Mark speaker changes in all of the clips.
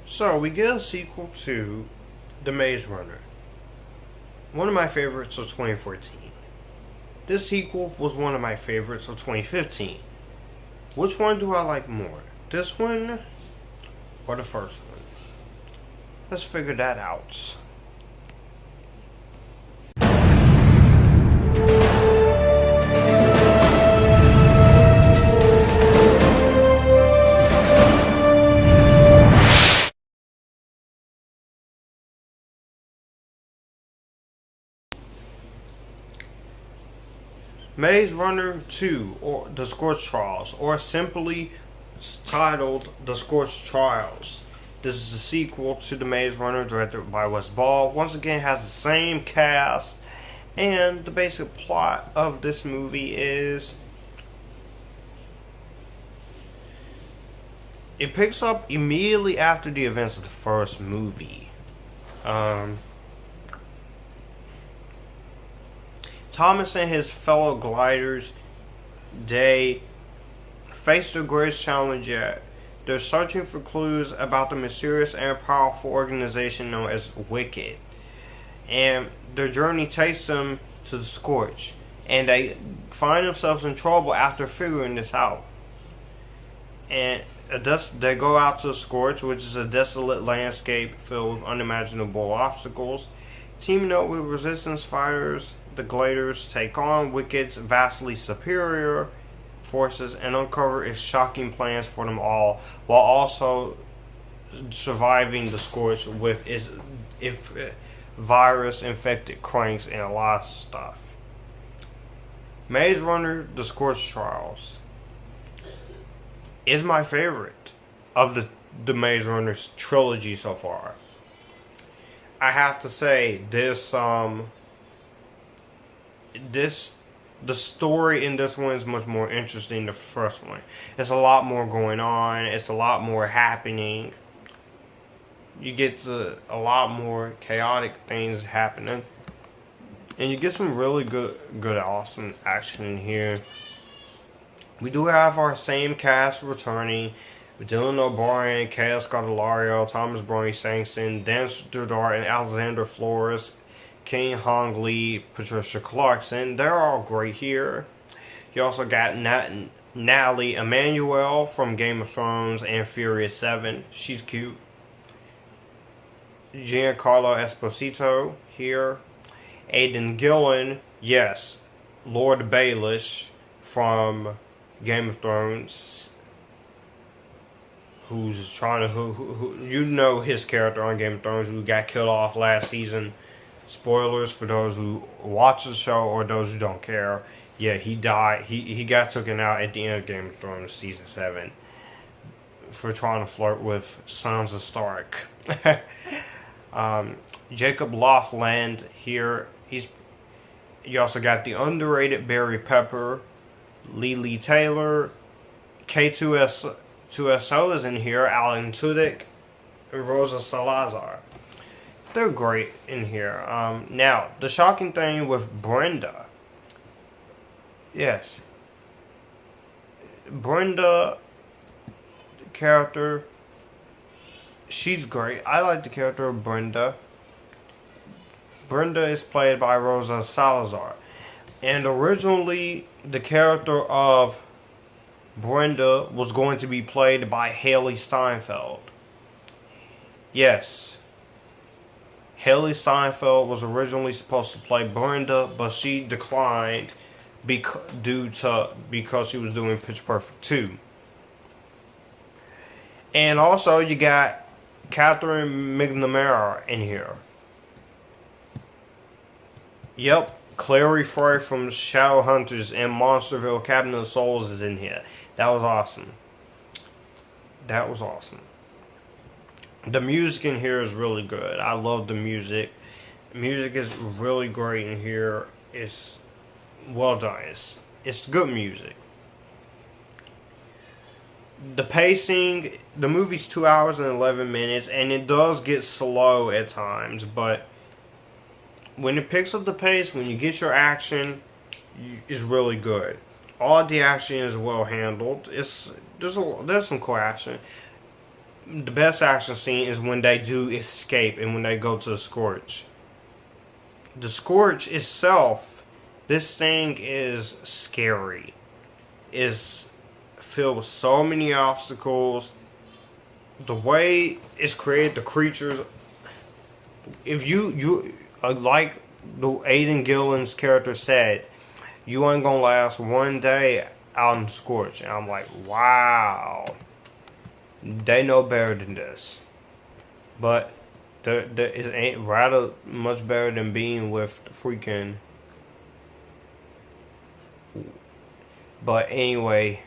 Speaker 1: So we get a sequel to The Maze Runner. One of my favorites of 2014. This sequel was one of my favorites of 2015. Which one do I like more? This one or the first one? Let's figure that out. Maze Runner 2, or The Scorch Trials, or simply titled The Scorch Trials. This is a sequel to The Maze Runner, directed by Wes Ball. Once again, has the same cast, and the basic plot of this movie is it picks up immediately after the events of the first movie. Thomas and his fellow gliders, they face their greatest challenge yet. They're searching for clues about the mysterious and powerful organization known as Wyck. And their journey takes them to the Scorch. And they find themselves in trouble after figuring this out. And they go out to the Scorch, which is a desolate landscape filled with unimaginable obstacles. Teaming up with resistance fighters, the gliders take on Wyck's vastly superior forces and uncover its shocking plans for them all, while also surviving the Scorch with its virus-infected cranks and a lot of stuff. Maze Runner: The Scorch Trials is my favorite of the Maze Runner's trilogy so far. I have to say, the story in this one is much more interesting than the first one. It's a lot more going on. It's a lot more happening. You get to a lot more chaotic things happening. And you get some really good, awesome action in here. We do have our same cast returning. Dylan O'Brien, Kaya Scodelario, Thomas Brodie-Sangster, Dexter, Darden, Alexander Flores, King Hong Lee, Patricia Clarkson. They're all great here. You also got Nathalie, Emmanuel from Game of Thrones and Furious 7. She's cute. Giancarlo Esposito here. Aidan Gillen, yes, Lord Baelish from Game of Thrones. Who's trying to who you know his character on Game of Thrones, who got killed off last season. Spoilers for those who watch the show or those who don't care. Yeah, he died. He got taken out at the end of Game of Thrones season 7 for trying to flirt with Sansa Stark. Jacob Lofland here. You also got the underrated Barry Pepper, Lili Taylor, K2SO is in here, Alan Tudyk, and Rosa Salazar. They're great in here. Now, the shocking thing with Brenda. Yes. Brenda, the character, she's great. I like the character of Brenda. Brenda is played by Rosa Salazar. And originally, the character of Brenda was going to be played by Haley Steinfeld. Yes. Haley Steinfeld was originally supposed to play Brenda, but she declined because she was doing Pitch Perfect 2. And also you got Katherine McNamara in here. Yep, Clary Frey from Shadowhunters and Monsterville Cabinet of Souls is in here. That was awesome. That was awesome. The music in here is really good. I love the music. Music is really great in here. It's well done. It's good music. The pacing, the movie's 2 hours and 11 minutes, and it does get slow at times, but when it picks up the pace, when you get your action, it's really good. All the action is well handled. There's some cool action. the best action scene is when they do escape and when they go to the Scorch. The Scorch itself, this thing is scary. It's filled with so many obstacles. The way it's created, the creatures. If you like the Aidan Gillen's character said, you ain't gonna last one day out in the Scorch. And I'm like, wow. They know better than this. But it ain't rather much better than being with the freaking. But anyway,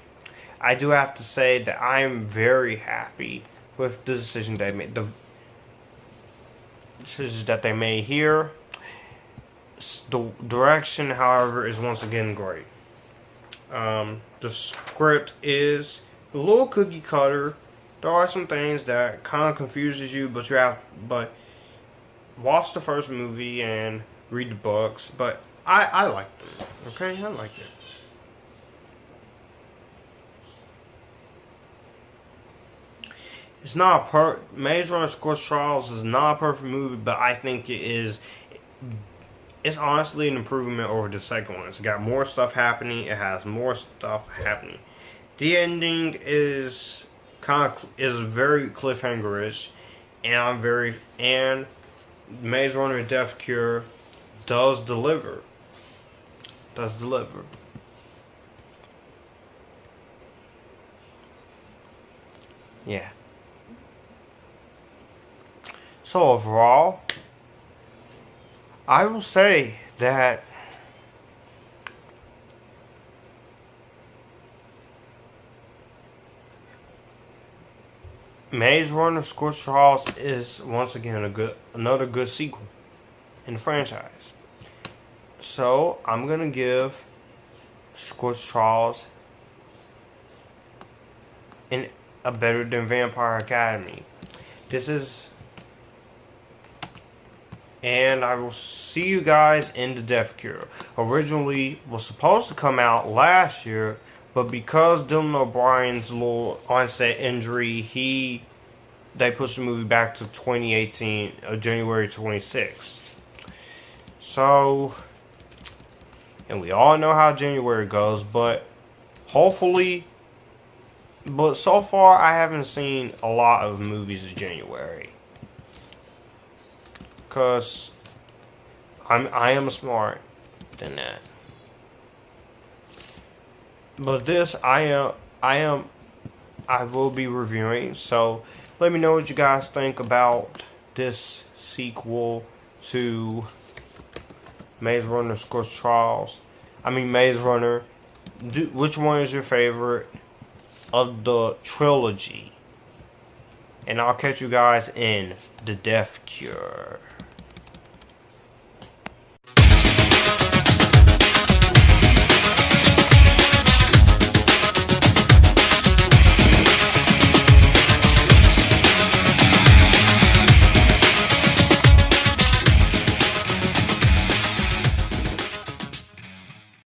Speaker 1: I do have to say that I am very happy with the decision they made. The decisions that they made here. The direction, however, is once again great. The script is a little cookie cutter. There are some things that kind of confuses you, but watch the first movie and read the books. But I like them. Okay, I like it. It's not Maze Runner Scorch Trials is not a perfect movie, but I think it is. It's honestly an improvement over the second one. It's got more stuff happening. It has more stuff happening. The ending is very cliffhanger-ish, and Maze Runner Death Cure does deliver. Yeah. So overall, I will say that Maze Runner Scorch Trials is once again another good sequel in the franchise. So I'm gonna give Scorch Trials a better than Vampire Academy. And I will see you guys in the Death Cure. Originally was supposed to come out last year, but because Dylan O'Brien's little onset injury, they pushed the movie back to 2018, January 26th. So, and we all know how January goes, but so far I haven't seen a lot of movies in January. Because I am smart than that. But this I will be reviewing, so let me know what you guys think about this sequel to Maze Runner Scorch Trials. Maze Runner. Which one is your favorite of the trilogy? And I'll catch you guys in the Death Cure.